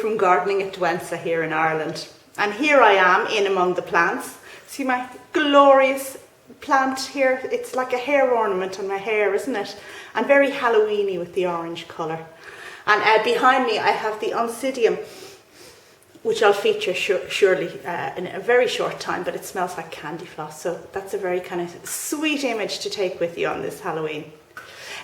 from gardening at Douentza here in Ireland. And here I am in among the plants. See my glorious plant here? It's like a hair ornament on my hair, isn't it? And very Halloweeny with the orange colour. And behind me I have the Oncidium, which I'll feature surely in a very short time, but it smells like candy floss. So that's a very kind of sweet image to take with you on this Halloween.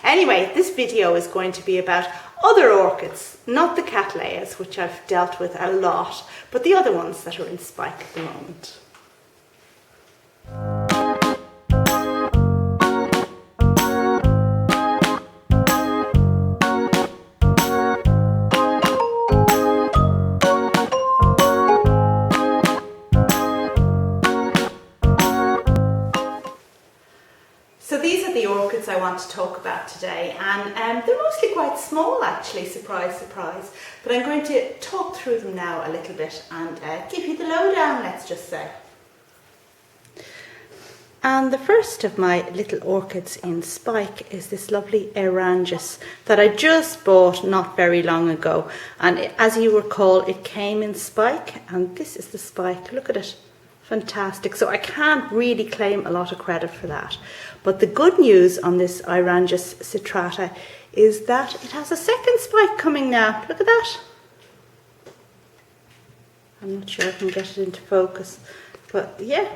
Anyway, this video is going to be about other orchids, not the Cattleyas, which I've dealt with a lot, but the other ones that are in spike at the moment. So these are the orchids I want to talk about today, and they're mostly quite small actually, surprise, surprise, but I'm going to talk through them now a little bit and give you the lowdown, let's just say. And the first of my little orchids in spike is this lovely Aerangis that I just bought not very long ago, and as you recall it came in spike, and this is the spike, look at it. Fantastic. So I can't really claim a lot of credit for that. But the good news on this Aerangis citrata is that it has a second spike coming now. Look at that. I'm not sure I can get it into focus, but yeah.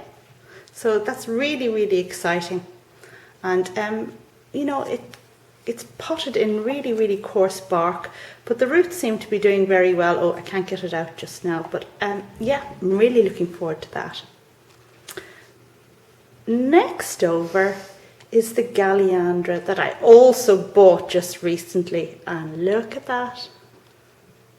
So that's really, really exciting. And you know, it's potted in really, really coarse bark, but the roots seem to be doing very well. Oh, I can't get it out just now, but yeah, I'm really looking forward to that. Next over is the Galeandra that I also bought just recently, and look at that.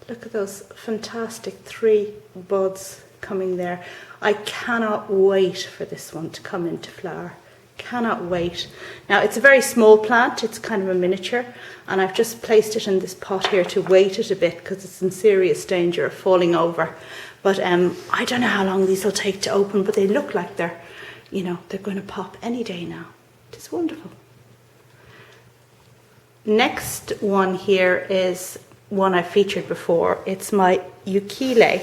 Look at those fantastic 3 buds coming there. I cannot wait for this one to come into flower. Cannot wait. Now it's a very small plant, it's kind of a miniature, and I've just placed it in this pot here to weight it a bit because it's in serious danger of falling over. But I don't know how long these will take to open, but they look like they're, you know, they're going to pop any day now. It's wonderful. Next one here is one I featured before. It's my Euchile,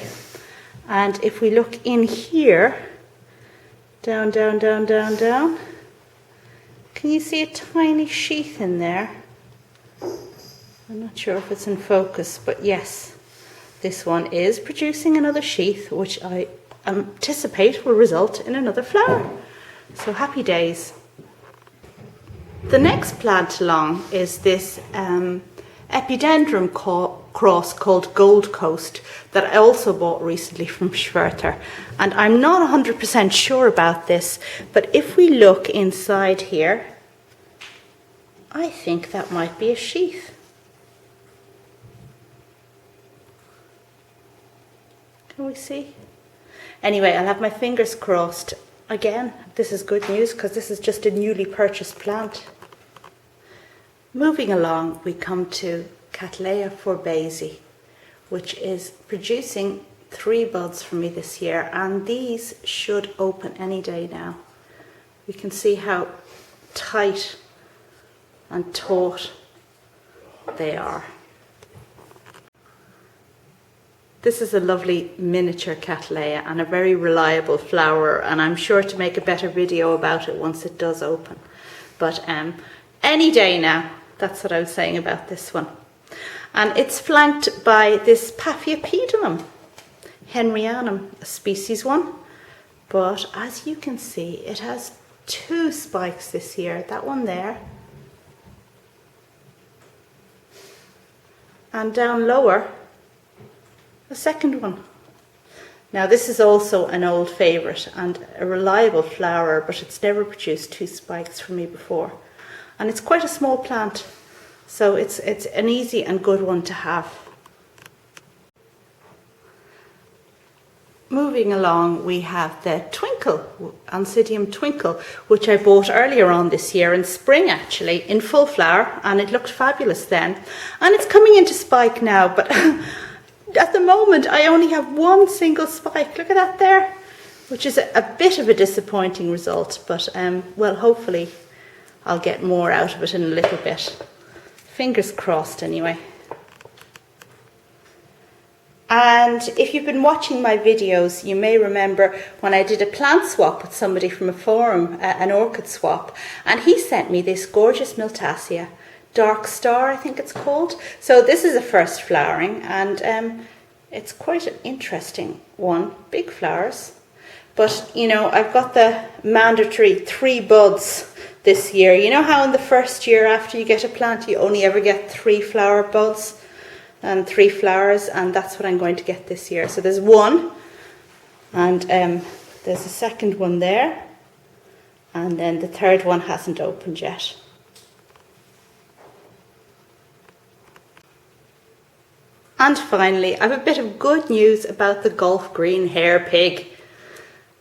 and if we look in here, down, down, down, down, down. Can you see a tiny sheath in there? I'm not sure if it's in focus, but yes, this one is producing another sheath, which I anticipate will result in another flower. So happy days. The next plant along is this epidendrum cross called Gold Coast that I also bought recently from Schwerter, and I'm not 100% sure about this, but if we look inside here, I think that might be a sheath. Can we see? Anyway, I'll have my fingers crossed. Again, this is good news because this is just a newly purchased plant. Moving along, we come to Cattleya forbesii, which is producing 3 buds for me this year, and these should open any day now. We can see how tight and taut they are. This is a lovely miniature Cattleya and a very reliable flower, and I'm sure to make a better video about it once it does open. But any day now, that's what I was saying about this one. And it's flanked by this Paphiopedilum, henryanum, a species one. But as you can see, it has 2 spikes this year. That one there. And down lower, a second one. Now this is also an old favourite and a reliable flower, but it's never produced 2 spikes for me before. And it's quite a small plant, so it's an easy and good one to have. Moving along, we have the Twinkle, Oncidium Twinkle, which I bought earlier on this year in spring actually, in full flower, and it looked fabulous then. And it's coming into spike now, but at the moment I only have 1 single spike. Look at that there, which is a bit of a disappointing result, but well, hopefully I'll get more out of it in a little bit. Fingers crossed anyway. And if you've been watching my videos, you may remember when I did a plant swap with somebody from a forum, an orchid swap, and he sent me this gorgeous Miltassia, Dark Star I think it's called. So this is a first flowering, and it's quite an interesting one, big flowers. But you know, I've got the mandatory 3 buds this year. You know how in the first year after you get a plant you only ever get 3 flower buds and 3 flowers, and that's what I'm going to get this year. So there's 1, and there's a second one there, and then the third one hasn't opened yet. And finally, I have a bit of good news about the Gulf Green Hair Pig.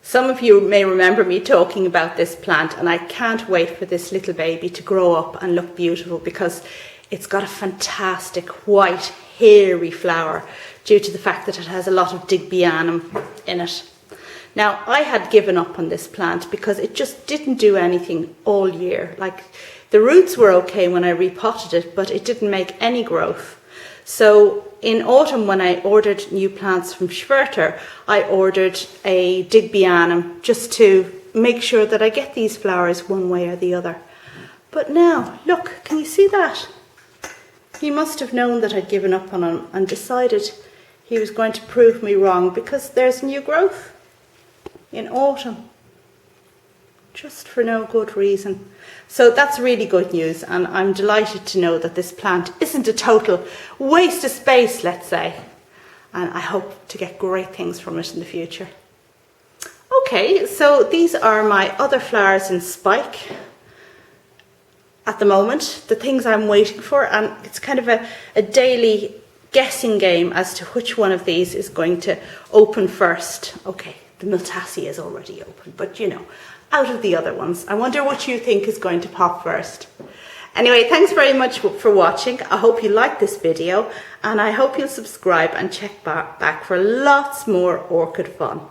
Some of you may remember me talking about this plant, and I can't wait for this little baby to grow up and look beautiful, because it's got a fantastic white hairy flower due to the fact that it has a lot of digbianum in it. Now, I had given up on this plant because it just didn't do anything all year. Like, the roots were okay when I repotted it, but it didn't make any growth. So in autumn, when I ordered new plants from Schwerter, I ordered a digbianum just to make sure that I get these flowers one way or the other. But now, look, can you see that? He must have known that I'd given up on him and decided he was going to prove me wrong, because there's new growth in autumn, just for no good reason. So that's really good news, and I'm delighted to know that this plant isn't a total waste of space, let's say, and I hope to get great things from it in the future. Okay, so these are my other flowers in spike at the moment, the things I'm waiting for, and it's kind of a daily guessing game as to which one of these is going to open first. Okay, the Miltassia is already open, but you know, out of the other ones, I wonder what you think is going to pop first. Anyway, thanks very much for watching. I hope you liked this video, and I hope you'll subscribe and check back for lots more orchid fun.